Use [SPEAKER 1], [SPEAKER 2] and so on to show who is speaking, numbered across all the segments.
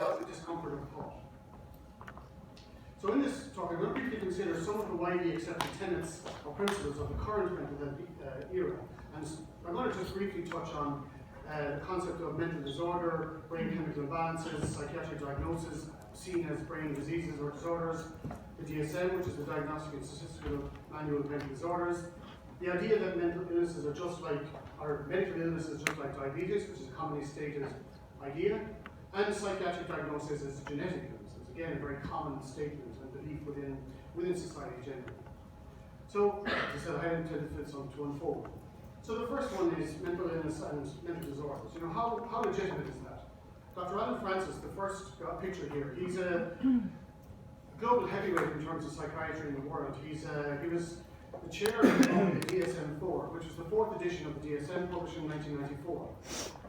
[SPEAKER 1] without the discomfort of thought. So in this talk, I'm going to briefly consider some of the widely accepted tenets or principles of the current mental health era. And I'm going to just briefly touch on the concept of mental disorder, brain chemical imbalances, psychiatric diagnosis, seen as brain diseases or disorders, the DSM, which is the Diagnostic and Statistical Manual of Mental Disorders, the idea that mental illnesses are just like, or mental illness is just like diabetes, which is a commonly stated idea, and psychiatric diagnosis is genetic illnesses. Again, a very common statement and belief within society generally. So, as I said, I intended for this to unfold. So the first one is mental illness and mental disorders. You know, how legitimate is that? Dr. Alan Francis, the first picture here, he's a global heavyweight in terms of psychiatry in the world. He was the chair of the DSM-4, which was the fourth edition of the DSM, published in 1994.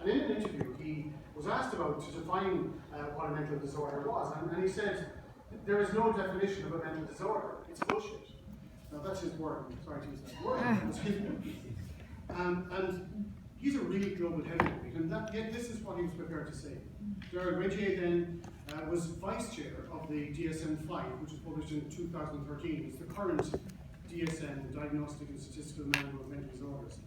[SPEAKER 1] And in an interview, he was asked to define what a mental disorder was, and he said, there is no definition of a mental disorder, it's bullshit. Now that's his word, I'm sorry to use that word. And he's a really global heavyweight, and yet this is what he was prepared to say. Gerard Regier then was vice chair of the DSM-5, which was published in 2013. It's the current DSM, the Diagnostic and Statistical Manual of Mental Disorders.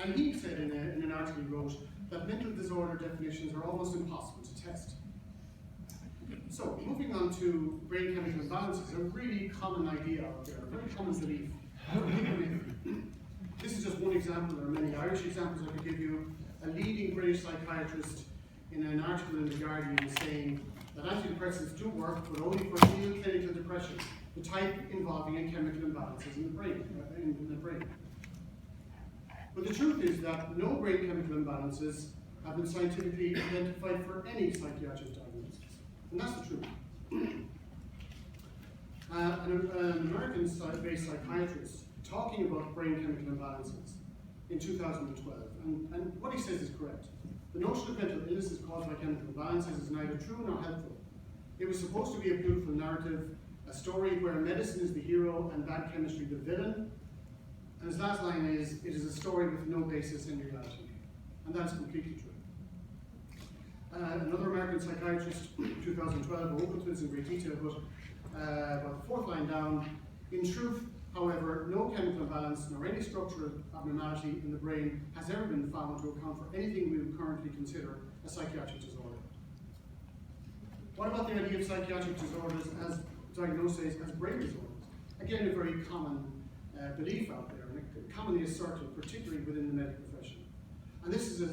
[SPEAKER 1] And he said in an article he wrote that mental disorder definitions are almost impossible to test. So, moving on to brain chemical imbalances, a really common idea out there, a very common belief. This is just one example. There are many Irish examples I could give you. A leading British psychiatrist in an article in The Guardian is saying that antidepressants do work, but only for real clinical depression, the type involving chemical imbalances in the brain. But the truth is that no brain chemical imbalances have been scientifically identified for any psychiatric diagnosis. And that's the truth. An American-based psychiatrist talking about brain chemical imbalances in 2012, and what he says is correct. The notion of mental illnesses caused by chemical imbalances is neither true nor helpful. It was supposed to be a beautiful narrative, a story where medicine is the hero and bad chemistry the villain. And his last line is, it is a story with no basis in reality. And that's completely true. Another American psychiatrist, 2012, I won't go through this in great detail, but about the fourth line down, in truth, however, no chemical imbalance nor any structural abnormality in the brain has ever been found to account for anything we would currently consider a psychiatric disorder. What about the idea of psychiatric disorders as diagnoses as brain disorders? Again, a very common belief out there, and commonly asserted, particularly within the medical profession. And this is a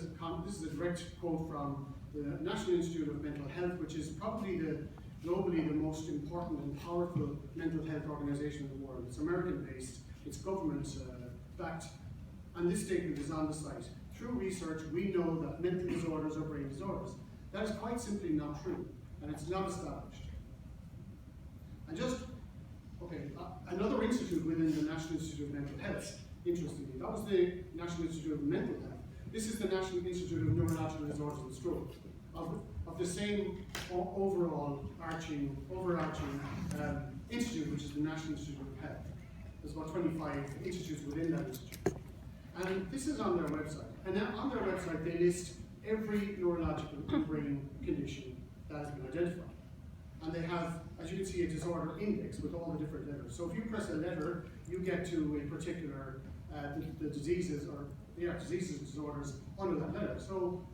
[SPEAKER 1] direct quote from the National Institute of Mental Health, which is probably globally the most important and powerful mental health organization in the world. It's American-based, it's government-backed, and this statement is on the site. Through research, we know that mental disorders are brain disorders. That is quite simply not true, and it's not established. And another institute within the National Institute of Mental Health, interestingly, that was the National Institute of Mental Health. This is the National Institute of Neurological Disorders and Stroke, of the same overarching institute, which is the National Institute of Health. There's about 25 institutes within that institute. And this is on their website. And on their website, they list every neurological brain condition that has been identified. And they have, as you can see, a disorder index with all the different letters. So if you press a letter, you get to a particular, the diseases and disorders under that letter. So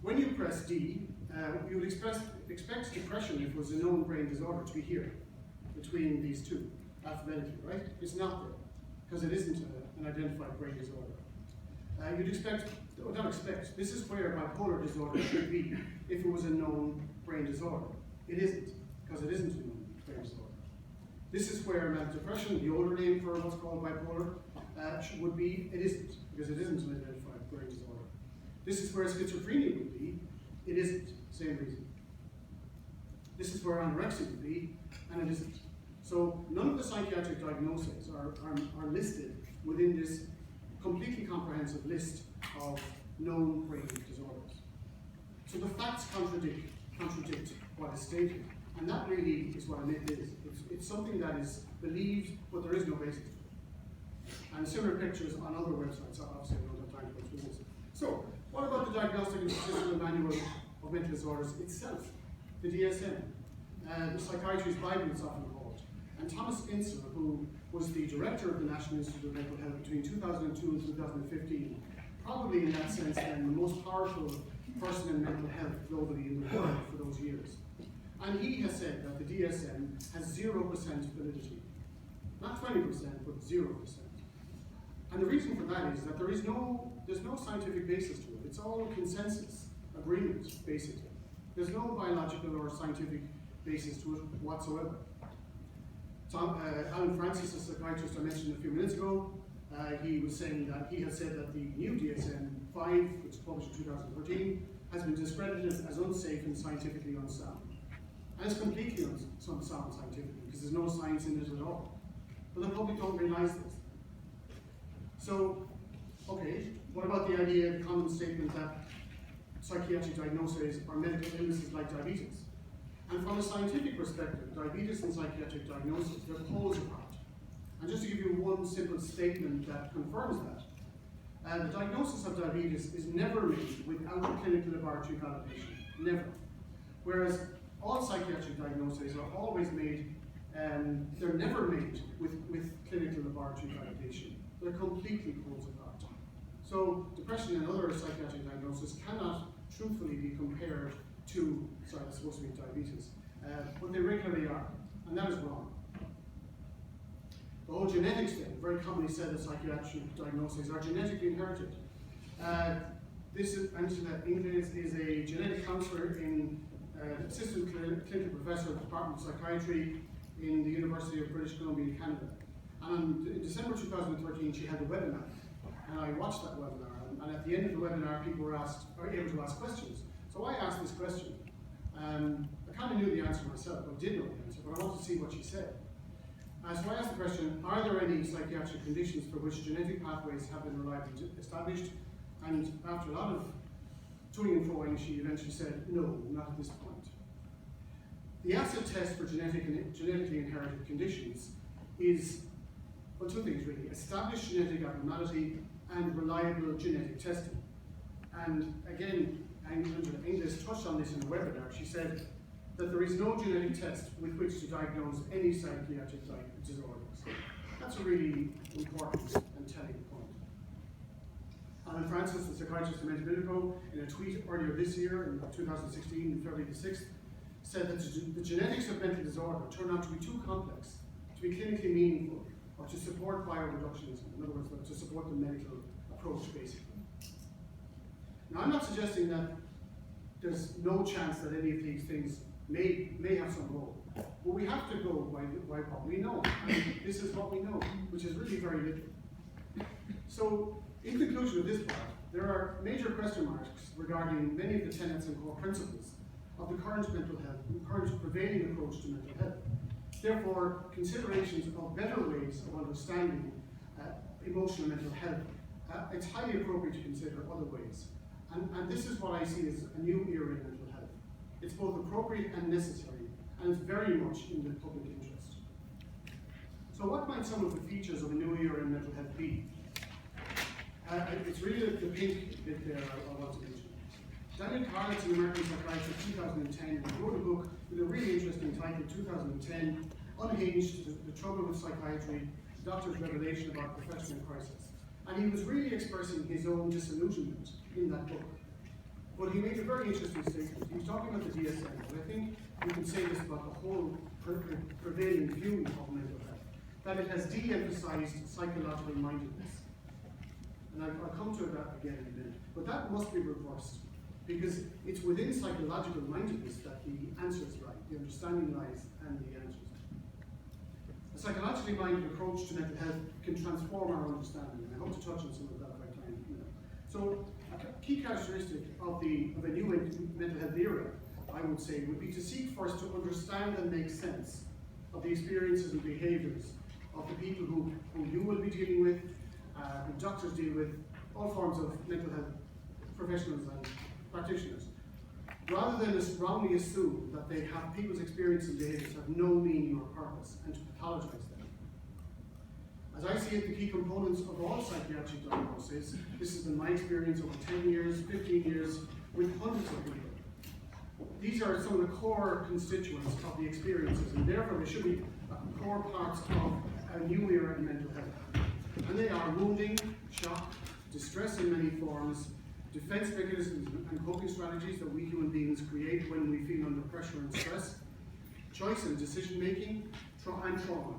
[SPEAKER 1] when you press D, you would expect depression, if it was a known brain disorder, to be here, between these two, alphabetically, right? It's not there, because it isn't an identified brain disorder. This is where bipolar disorder should be, if it was a known brain disorder. It isn't, because it isn't a known brain disorder. This is where manic depression, the older name for what's called bipolar, would be. It isn't, because it isn't an identified brain disorder. This is where schizophrenia would be. It isn't, same reason. This is where anorexia would be, and it isn't. So none of the psychiatric diagnoses are listed within this completely comprehensive list of known brain disorders. So the facts contradict what is stated, and that really is what a myth is. It's something that is believed, but there is no basis for it. And similar pictures on other websites, obviously I don't have time to go through this. So, what about the Diagnostic and Statistical Manual of Mental Disorders itself? the DSM, the Psychiatry's Bible it's often called. And Thomas Inser, who was the director of the National Institute of Mental Health between 2002 and 2015, probably in that sense then the most powerful person in mental health globally in the world for those years. And he has said that the DSM has 0% validity. Not 20%, but 0%. And the reason for that is that there's no scientific basis to it. It's all consensus, agreement, basically. There's no biological or scientific basis to it whatsoever. Alan Francis, a psychiatrist I mentioned a few minutes ago, he was saying that he had said that the new DSM-5, which was published in 2013, has been discredited as unsafe and scientifically unsound. And it's completely unsound scientifically, because there's no science in it at all. But the public don't realize this. So, okay, what about the idea, the common statement that psychiatric diagnoses are medical illnesses like diabetes? And from a scientific perspective, diabetes and psychiatric diagnosis, they're poles apart. And just to give you one simple statement that confirms that, the diagnosis of diabetes is never made without a clinical laboratory validation, never. Whereas all psychiatric diagnoses are always made, they're never made with clinical laboratory validation. They're completely poles apart. So depression and other psychiatric diagnoses cannot truthfully be compared to, sorry, that's supposed to be diabetes, but they regularly are, and that is wrong. The whole genetics thing, very commonly said that psychiatric diagnoses are genetically inherited. This is Angela Inglis is a genetic counsellor in assistant clinical professor of the Department of Psychiatry in the University of British Columbia in Canada. And in December 2013, she had a webinar, and I watched that webinar. And at the end of the webinar, people were able to ask questions. So I asked this question. I kind of knew the answer myself, I did know the answer, but I wanted to see what she said. So I asked the question, are there any psychiatric conditions for which genetic pathways have been reliably established? And after a lot of toing and froing, she eventually said, no, not at this point. The acid test for genetically inherited conditions is, well, two things really: established genetic abnormality and reliable genetic testing. And again, Angela Inglis touched on this in a webinar. She said that there is no genetic test with which to diagnose any psychiatric disorders. That's a really important and telling point. Alan Francis, the psychiatrist in Medico, in a tweet earlier this year, in 2016, February the 6th, said that the genetics of mental disorder turn out to be too complex to be clinically meaningful or to support bioreductionism. In other words, to support the medical approach, basically. Now, I'm not suggesting that there's no chance that any of these things may have some role, but we have to go by what we know. And this is what we know, which is really very little. So, in conclusion of this part, there are major question marks regarding many of the tenets and core principles of the current mental health, the current prevailing approach to mental health. Therefore, considerations of better ways of understanding emotional mental health, it's highly appropriate to consider other ways. And this is what I see as a new era in mental health. It's both appropriate and necessary, and it's very much in the public interest. So what might some of the features of a new era in mental health be? It's really the pink bit there I want to mention. Daniel Carlitz, an American psychiatrist, 2010, wrote a book with a really interesting title, 2010, Unhinged, the Trouble with Psychiatry, the Doctor's Revelation About Professional Crisis. And he was really expressing his own disillusionment in that book. But he made a very interesting statement. He was talking about the DSM, and I think we can say this about the whole prevailing view of mental health, that it has de-emphasized psychological mindedness. And I'll come to that again in a minute. But that must be reversed, because it's within psychological mindedness that the answers lie, the understanding lies, and the answers. A psychologically minded approach to mental health can transform our understanding, and I hope to touch on some of that if I have time. So, a key characteristic of a new mental health era, I would say, would be to seek first to understand and make sense of the experiences and behaviours of the people who you will be dealing with, who doctors deal with, all forms of mental health professionals and practitioners, rather than wrongly assume that they have people's experiences and behaviours have no meaning or purpose, and to pathologize them. As I see it, the key components of all psychiatric diagnoses, this has been my experience over 10 years, 15 years, with hundreds of people. these are some of the core constituents of the experiences, and therefore they should be core parts of a new era in mental health. And they are wounding, shock, distress in many forms, defense mechanisms and coping strategies that we human beings create when we feel under pressure and stress, choice and decision making, and trauma.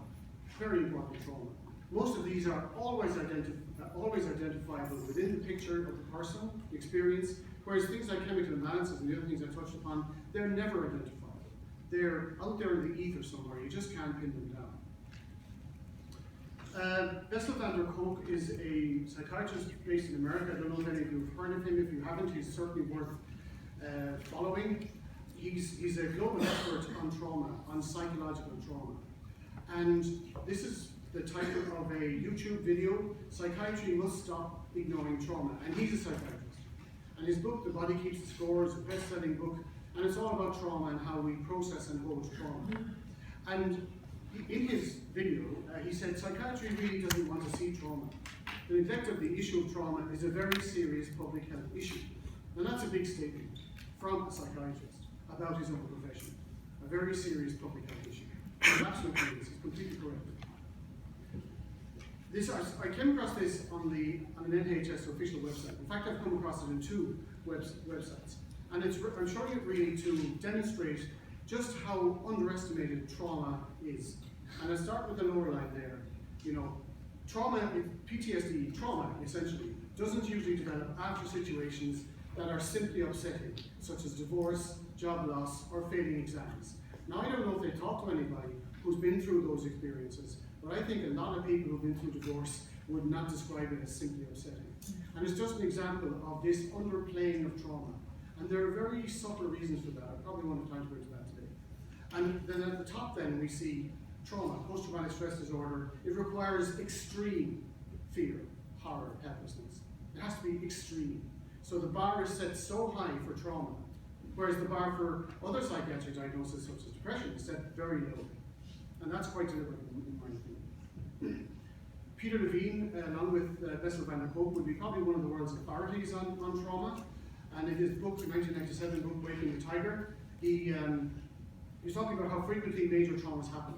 [SPEAKER 1] Very important, trauma. Most of these are always identifiable within the picture of the person, the experience, whereas things like chemical imbalances and the other things I touched upon, they're never identifiable. They're out there in the ether somewhere, you just can't pin them down. Bessel van der Kolk is a psychiatrist based in America. I don't know if any of you have heard of him. If you haven't, he's certainly worth following. He's a global expert on trauma, on psychological trauma. And this is the title of a YouTube video, Psychiatry Must Stop Ignoring Trauma. And he's a psychiatrist. And his book, The Body Keeps the Score, is a best-selling book. And it's all about trauma and how we process and hold trauma. And in his video, he said psychiatry really doesn't want to see trauma. The neglect of the issue of trauma is a very serious public health issue. And that's a big statement from a psychiatrist about his own profession. A very serious public health issue. It absolutely is. He's completely correct. I came across this on an NHS official website. In fact, I've come across it in two websites. And I'm showing it really to demonstrate just how underestimated trauma is. And I start with the lower line there. You know, trauma, PTSD, trauma essentially, doesn't usually develop after situations that are simply upsetting, such as divorce, job loss, or failing exams. Now, I don't know if they talk to anybody who's been through those experiences, but I think a lot of people who've been through divorce would not describe it as simply upsetting. And it's just an example of this underplaying of trauma. And there are very subtle reasons for that. I probably won't have time to go into that today. And then at the top then we see trauma, post-traumatic stress disorder. It requires extreme fear, horror, helplessness. It has to be extreme. So the bar is set so high for trauma, whereas the bar for other psychiatric diagnoses such as depression is set very low. And that's quite deliberate in my opinion. Peter Levine, along with Bessel van der Kolk, would be probably one of the world's authorities on trauma. And in his book, the 1997 book, Waking the Tiger, he was talking about how frequently major traumas happen.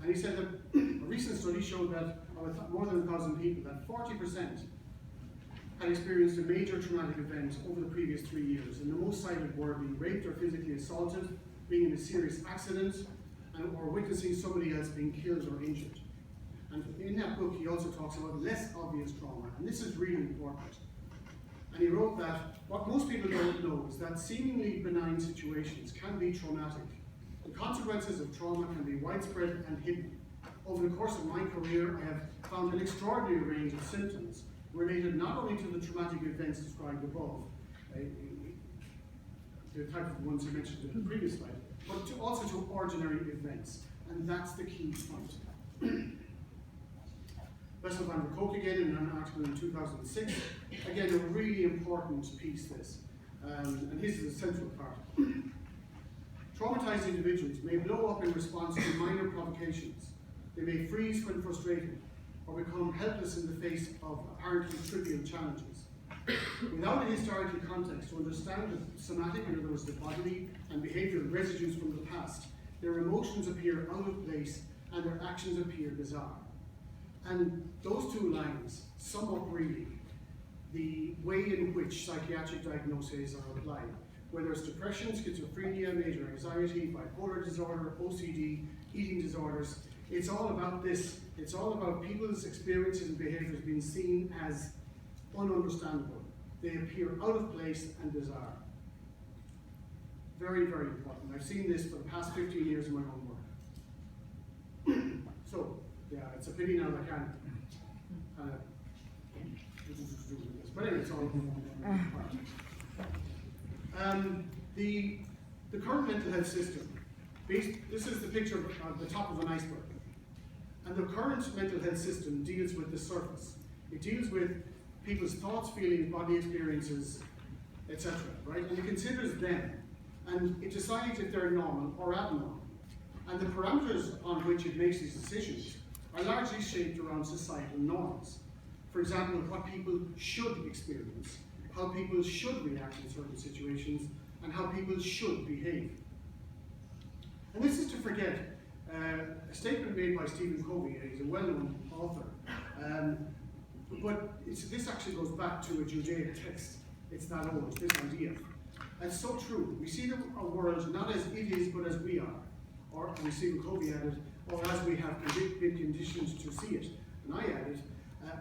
[SPEAKER 1] And he said that a recent study showed that of more than 1,000 people, that 40% had experienced a major traumatic event over the previous 3 years. And the most cited were being raped or physically assaulted, being in a serious accident, or witnessing somebody else being killed or injured. And in that book, he also talks about less obvious trauma, and this is really important. And he wrote that what most people don't know is that seemingly benign situations can be traumatic. The consequences of trauma can be widespread and hidden. Over the course of my career, I have found an extraordinary range of symptoms related not only to the traumatic events described above, the type of ones I mentioned in the previous slide, but also to ordinary events. And that's the key point. Bessel van der Kolk again in an article in 2006. Again, a really important piece this. And his is a central part. Traumatized individuals may blow up in response to minor provocations. They may freeze when frustrated, or become helpless in the face of apparently trivial challenges. Without a historical context to understand the somatic, in other words, the bodily and behavioral residues from the past, their emotions appear out of place and their actions appear bizarre. And those two lines sum up really the way in which psychiatric diagnoses are applied. Whether it's depression, schizophrenia, major anxiety, bipolar disorder, OCD, eating disorders, it's all about this. It's all about people's experiences and behaviors being seen as ununderstandable. They appear out of place and bizarre. Very, very important. I've seen this for the past 15 years in my own work. So, yeah, it's a pity now that I can't do this. But anyway, it's all the current mental health system, this is the picture of the top of an iceberg. And the current mental health system deals with the surface. It deals with people's thoughts, feelings, body experiences, etc. Right? And it considers them, and it decides if they're normal or abnormal. And the parameters upon which it makes these decisions are largely shaped around societal norms. For example, what people should experience, how people should react in certain situations, and how people people should behave. And this is to forget a statement made by Stephen Covey. He's a well-known author. But this actually goes back to a Judaic text. It's not old, this idea. And so true. We see our world not as it is, but as we are. Or, and Stephen Covey added, or as we have been conditioned to see it. And I added,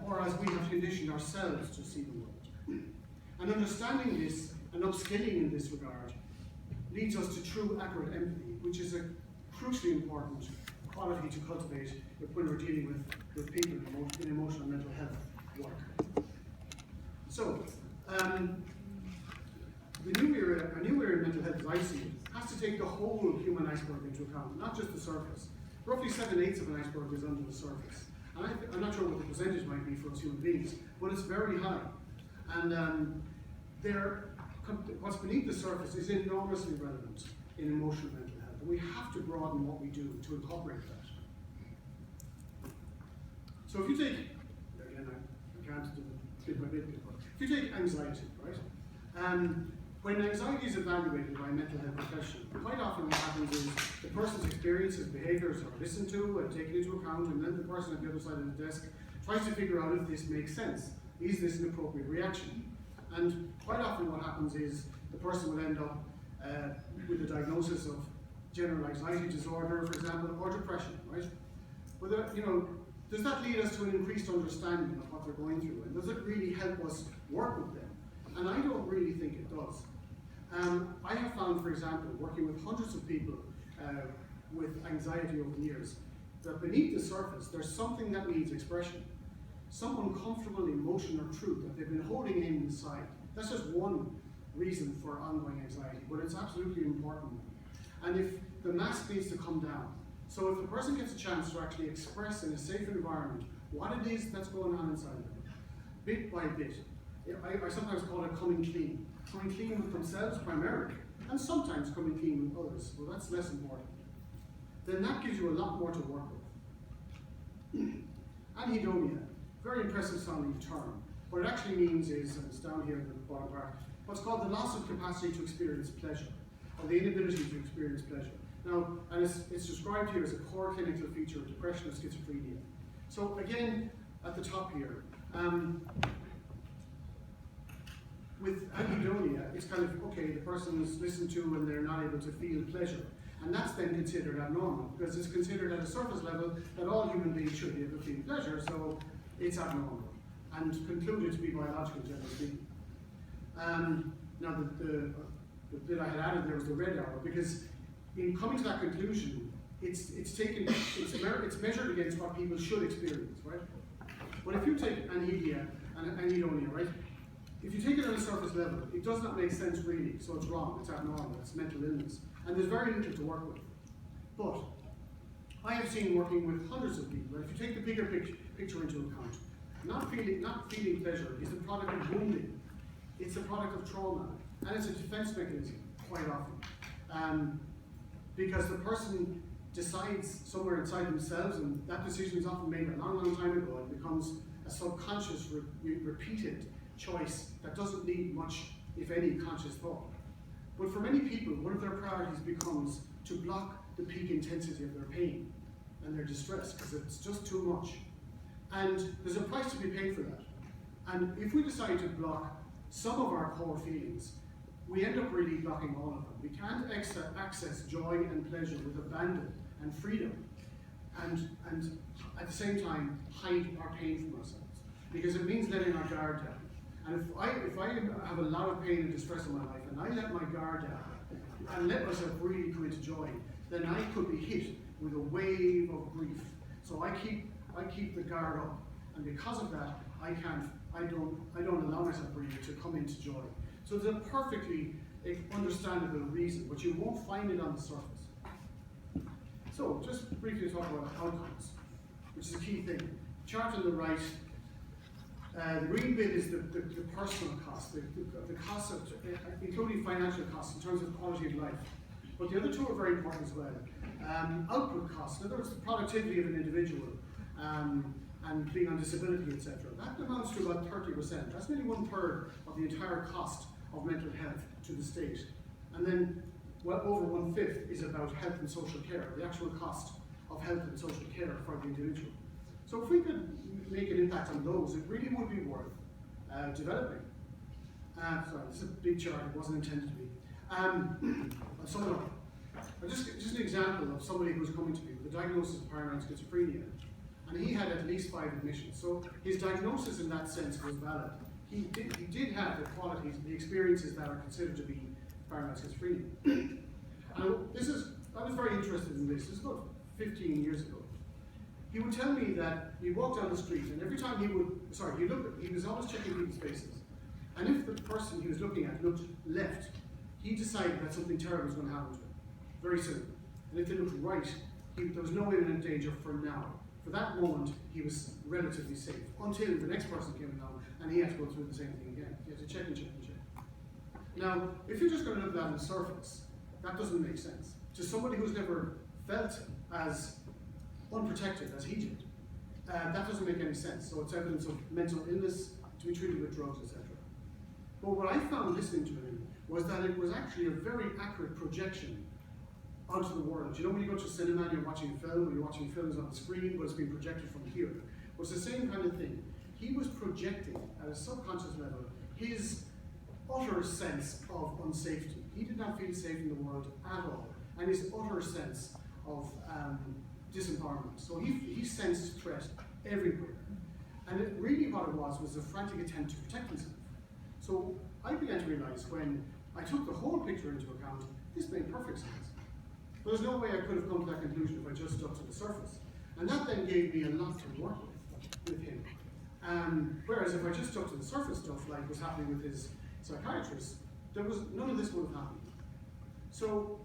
[SPEAKER 1] or as we have conditioned ourselves to see the world. And understanding this and upskilling in this regard leads us to true, accurate empathy, which is a crucially important quality to cultivate when we're dealing with people in emotional and mental health work. So, a new era in mental health, as I see it, has to take the whole human iceberg into account, not just the surface. Roughly 7/8 of an iceberg is under the surface. And I'm not sure what the percentage might be for us human beings, but it's very high. And what's beneath the surface is enormously relevant in emotional mental health. And we have to broaden what we do to incorporate that. So if you take, again, I can't do it bit by bit, but if you take anxiety, right? When anxiety is evaluated by a mental health professional, quite often what happens is the person's experiences, behaviours are listened to and taken into account, and then the person at the other side of the desk tries to figure out if this makes sense. Is this an appropriate reaction? And quite often what happens is the person will end up with a diagnosis of general anxiety disorder, for example, or depression, right? Whether, does that lead us to an increased understanding of what they're going through? And does it really help us work with them? And I don't really think it does. I have found, for example, working with hundreds of people with anxiety over the years, that beneath the surface, there's something that needs expression. Some uncomfortable emotion or truth that they've been holding inside. That's just one reason for ongoing anxiety, but it's absolutely important. And if the mask needs to come down, so if the person gets a chance to actually express in a safe environment what it is that's going on inside of them, bit by bit, I sometimes call it coming clean. Coming clean with themselves primarily, and sometimes coming clean with others, well that's less important. Then that gives you a lot more to work with. Anhedonia, very impressive sounding term. What it actually means is, and it's down here in the bottom part, what's called the loss of capacity to experience pleasure, or the inability to experience pleasure. Now, and it's described here as a core clinical feature of depression or schizophrenia. So again, at the top here, with anhedonia, it's kind of, okay, the person is listened to and they're not able to feel pleasure. And that's then considered abnormal, because it's considered at a surface level that all human beings should be able to feel pleasure, so it's abnormal, and concluded to be biological, generally speaking. Now, the bit I had added there was the red arrow, because in coming to that conclusion, it's measured against what people should experience, right? But if you take anhedonia, right? If you take it on a surface level, it does not make sense really, so it's wrong, it's abnormal, it's mental illness, and there's very little to work with. But I have seen working with hundreds of people, if you take the bigger picture into account, not feeling pleasure is a product of wounding, it's a product of trauma, and it's a defense mechanism, quite often. Because the person decides somewhere inside themselves, and that decision is often made a long, long time ago, and becomes a subconscious, repeated choice that doesn't need much, if any, conscious thought. But for many people, one of their priorities becomes to block the peak intensity of their pain and their distress, because it's just too much. And there's a price to be paid for that. And if we decide to block some of our core feelings, we end up really blocking all of them. We can't access joy and pleasure with abandon and freedom, and at the same time hide our pain from ourselves, because it means letting our guard down. And if I have a lot of pain and distress in my life, and I let my guard down and let myself really come into joy, then I could be hit with a wave of grief. So I keep the guard up, and because of that, I don't allow myself really to come into joy. So there's a perfectly understandable reason, but you won't find it on the surface. So just briefly talk about outcomes, which is a key thing. Chart on the right. The green bit is the personal cost, the cost of, including financial costs in terms of quality of life. But the other two are very important as well. Output costs, in other words, the productivity of an individual, and being on disability, etc. That amounts to about 30%. That's nearly 1/3 of the entire cost of mental health to the state. And then, well over 1/5 is about health and social care, the actual cost of health and social care for the individual. So if we could make an impact on those, it really would be worth developing. Sorry, this is a big chart, it wasn't intended to be. I'll sum it up. Just an example of somebody who was coming to me with a diagnosis of paranoid schizophrenia, and he had at least 5 admissions. So his diagnosis in that sense was valid. He did have the qualities, the experiences that are considered to be paranoid schizophrenia. And I was very interested in this. This is about 15 years ago. He would tell me that he walked down the street, and every time he was always checking people's faces. And if the person he was looking at looked left, he decided that something terrible was going to happen to him, very soon. And if they looked right, there was no imminent danger for now. For that moment, he was relatively safe, until the next person came along, and he had to go through the same thing again. He had to check and check and check. Now, if you're just going to look at that on the surface, that doesn't make sense. To somebody who's never felt as unprotected as he did, that doesn't make any sense. So it's evidence of mental illness to be treated with drugs, etc. But what I found listening to him was that it was actually a very accurate projection onto the world. You know, when you go to cinema and you're watching a film, or you're watching films on the screen, but it's being projected from here. Well, it's the same kind of thing. He was projecting at a subconscious level his utter sense of unsafety. He did not feel safe in the world at all, and his utter sense of disempowerment. So he sensed threat everywhere. And really what it was a frantic attempt to protect himself. So I began to realize when I took the whole picture into account, this made perfect sense. But there's no way I could have come to that conclusion if I just stuck to the surface. And that then gave me a lot to work with him. Whereas if I just stuck to the surface stuff, like was happening with his psychiatrist, none of this would have happened. So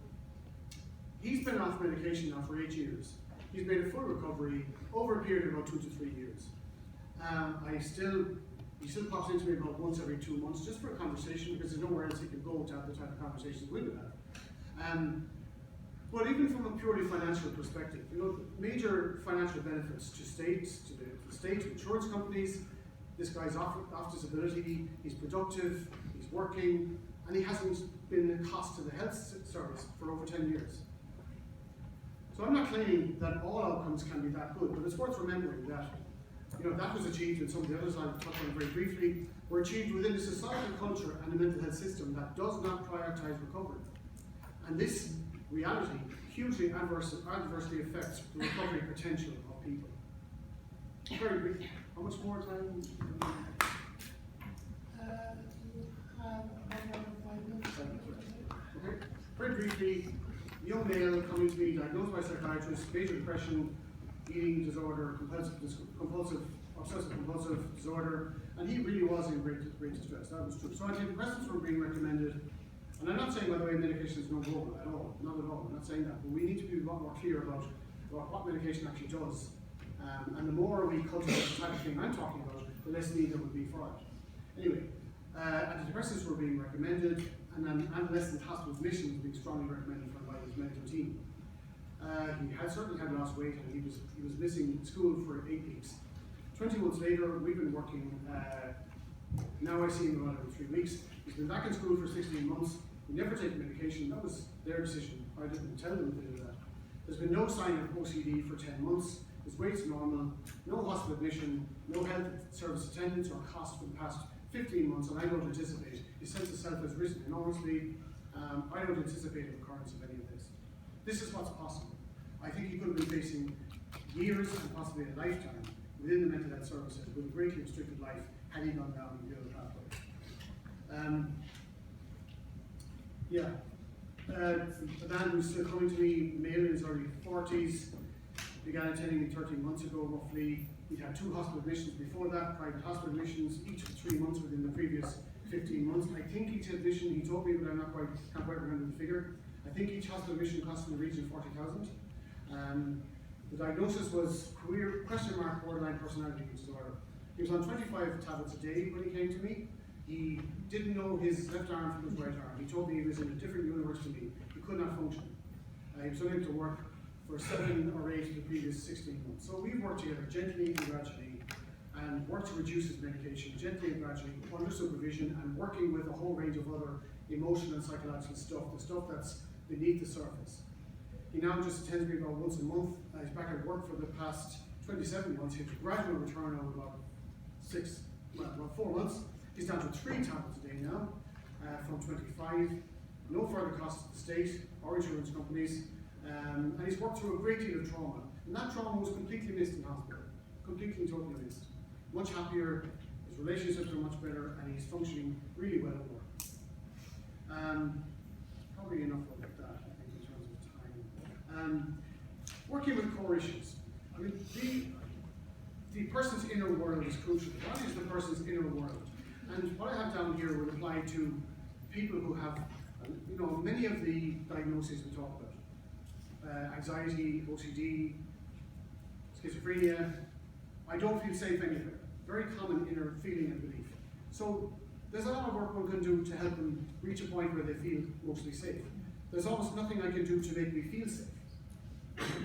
[SPEAKER 1] he's been off medication now for 8 years. He's made a full recovery over a period of about 2 to 3 years. He still pops into me about once every 2 months just for a conversation, because there's nowhere else he can go to have the type of conversations we would have. But even from a purely financial perspective, you know, major financial benefits to states, to the state, to insurance companies. This guy's off disability, he's productive, he's working, and he hasn't been a cost to the health service for over 10 years. So I'm not claiming that all outcomes can be that good, but it's worth remembering that, you know, that was achieved, and some of the others I'll touch on very briefly, were achieved within a societal culture and a mental health system that does not prioritize recovery. And this reality hugely adversely affects the recovery potential of people. Very briefly, how much more time?
[SPEAKER 2] You have another 5 minutes.
[SPEAKER 1] Okay. Very briefly, young male coming to me, diagnosed by a psychiatrist, major depression, eating disorder, compulsive, obsessive compulsive disorder, and he really was in great distress. That was true. So antidepressants were being recommended, and I'm not saying, by the way, medication is no go at all, not at all. I'm not saying that, but we need to be a lot more clear about what medication actually does. And the more we cultivate the type of thing I'm talking about, the less need there would be for it. Anyway, antidepressants were being recommended, and then adolescent hospital admission was being strongly recommended by his medical team. He had certainly had lost weight, and he was missing school for 8 weeks. 20 months later, we've been working, now I see him about every 3 weeks. He's been back in school for 16 months. He never taken medication. That was their decision. I didn't tell them to do that. There's been no sign of OCD for 10 months. His weight's normal, no hospital admission, no health service attendance or cost for the past 15 months, and I don't anticipate. His sense of self has risen enormously. I don't anticipate a recurrence of any of this. This is what's possible. I think he could have been facing years and possibly a lifetime within the mental health services with a greatly restricted life had he gone down the other pathway. A man who's still coming to me, male in his early 40s, began attending me 13 months ago roughly. He'd had 2 hospital admissions before that, private hospital admissions, each of 3 months within the previous 15 months. I think each admission, he told me, but I can't quite remember the figure. I think each hospital admission cost in the region of 40,000. The diagnosis was borderline personality disorder. He was on 25 tablets a day when he came to me. He didn't know his left arm from his right arm. He told me he was in a different universe to me. He could not function. He was unable to work for 7 or 8 of the previous 16 months. So we've worked together gently and gradually, and worked to reduce his medication gently and gradually under supervision, and working with a whole range of other emotional and psychological stuff, the stuff that's beneath the surface. He now just attends me about once a month. He's back at work for the past 27 months. He had a gradual return over about 4 months. He's down to 3 tablets a day now, from 25. No further costs to the state or insurance companies. And he's worked through a great deal of trauma. And that trauma was completely missed in hospital. Completely and totally missed. Much happier, his relationships are much better, and he's functioning really well at work. Probably enough of that, I think, in terms of time. Working with core issues. I mean, the person's inner world is crucial. What is the person's inner world? And what I have down here would apply to people who have, many of the diagnoses we talk about. Anxiety, OCD, schizophrenia. I don't feel safe anywhere. Very common inner feeling and belief. So there's a lot of work one can do to help them reach a point where they feel mostly safe. There's almost nothing I can do to make me feel safe.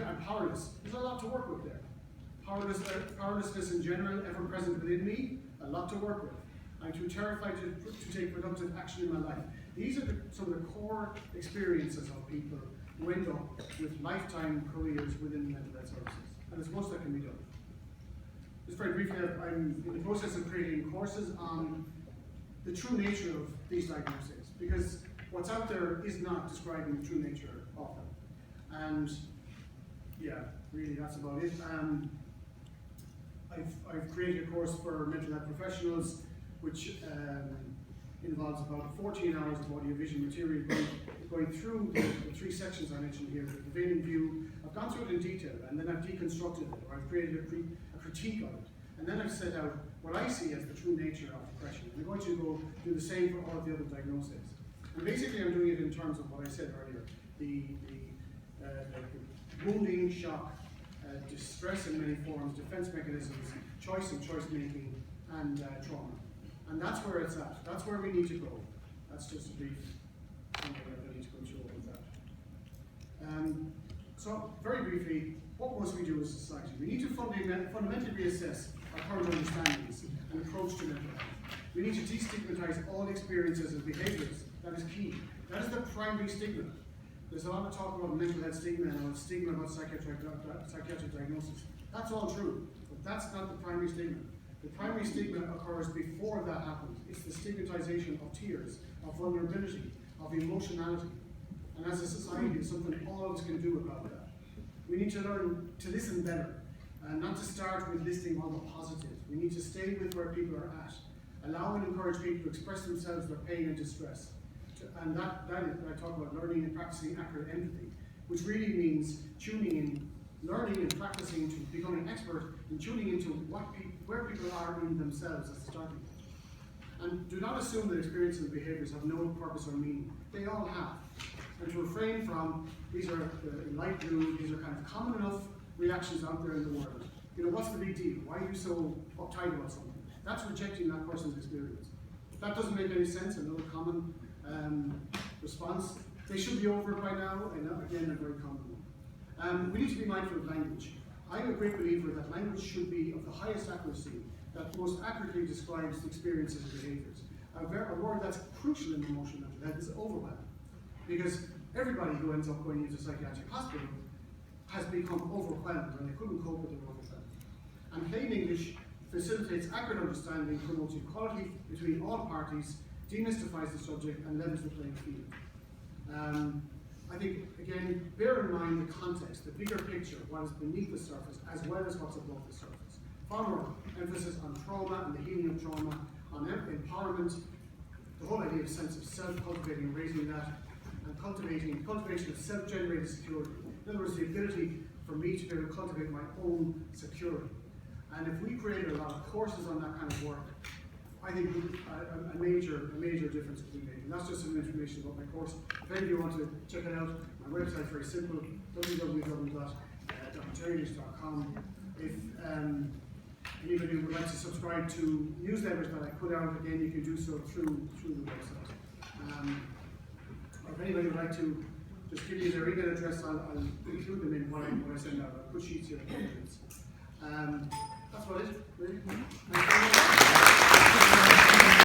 [SPEAKER 1] I'm powerless. There's a lot to work with there. Powerlessness in general, ever present within me, a lot to work with. I'm too terrified to take productive action in my life. These are some of the core experiences of people who end up with lifetime careers within mental health services. And there's much that can be done. Just very briefly, I'm in the process of creating courses on the true nature of these diagnoses, because what's out there is not describing the true nature of them. And yeah, really that's about it. I've created a course for mental health professionals, which involves about 14 hours of audio-visual material going through the 3 sections I mentioned here, the prevailing view. I've gone through it in detail, and then I've deconstructed it, or I've created a critique of it. And then I've set out what I see as the true nature of depression. I'm going to go do the same for all of the other diagnoses. And basically I'm doing it in terms of what I said earlier, the wounding, shock, distress in many forms, defense mechanisms, choice and choice making, and trauma. And that's where it's at. That's where we need to go. That's just a brief summary I need to go through all of that. So very briefly, what must we do as a society? We need to fundamentally reassess our current understandings and approach to mental health. We need to destigmatize all experiences and behaviours. That is key. That is the primary stigma. There's a lot of talk about mental health stigma and stigma about psychiatric diagnosis. That's all true, but that's not the primary stigma. The primary stigma occurs before that happens. It's the stigmatization of tears, of vulnerability, of emotionality. And as a society, it's something all of us can do about that. We need to learn to listen better, and not to start with listing all the positives. We need to stay with where people are at. Allow and encourage people to express themselves, their pain and distress. And that is what I talk about, learning and practicing accurate empathy, which really means tuning in, learning and practicing to become an expert in tuning into where people are in themselves as a starting point. And do not assume that experiences and behaviours have no purpose or meaning. They all have. And to refrain from, these are in light blue, these are kind of common enough reactions out there in the world. What's the big deal? Why are you so uptight about something? That's rejecting that person's experience. If that doesn't make any sense, another common response, they should be over it by now, and again, a very common one. We need to be mindful of language. I'm a great believer that language should be of the highest accuracy, that most accurately describes the experiences and behaviours. A word that's crucial in emotional mental health is overwhelm. Because everybody who ends up going into a psychiatric hospital has become overwhelmed and they couldn't cope with their overwhelm. And plain English facilitates accurate understanding, promotes equality between all parties, demystifies the subject, and levels the playing field. I think, again, bear in mind the context, the bigger picture, what is beneath the surface, as well as what's above the surface. Far more emphasis on trauma and the healing of trauma, on empowerment, the whole idea of sense of self, cultivating, raising that, and cultivation of self-generated security. In other words, the ability for me to be able to cultivate my own security. And if we created a lot of courses on that kind of work, I think a major difference would be made. And that's just some information about my course. If any of you want to check it out, my website's very simple, www.drterrylynch.com. If anybody would like to subscribe to newsletters that I put out, again, you can do so through the website. Or if anybody would like to just give you their email address, I'll include them in what I send out. I'll put sheets here. That's about it, really.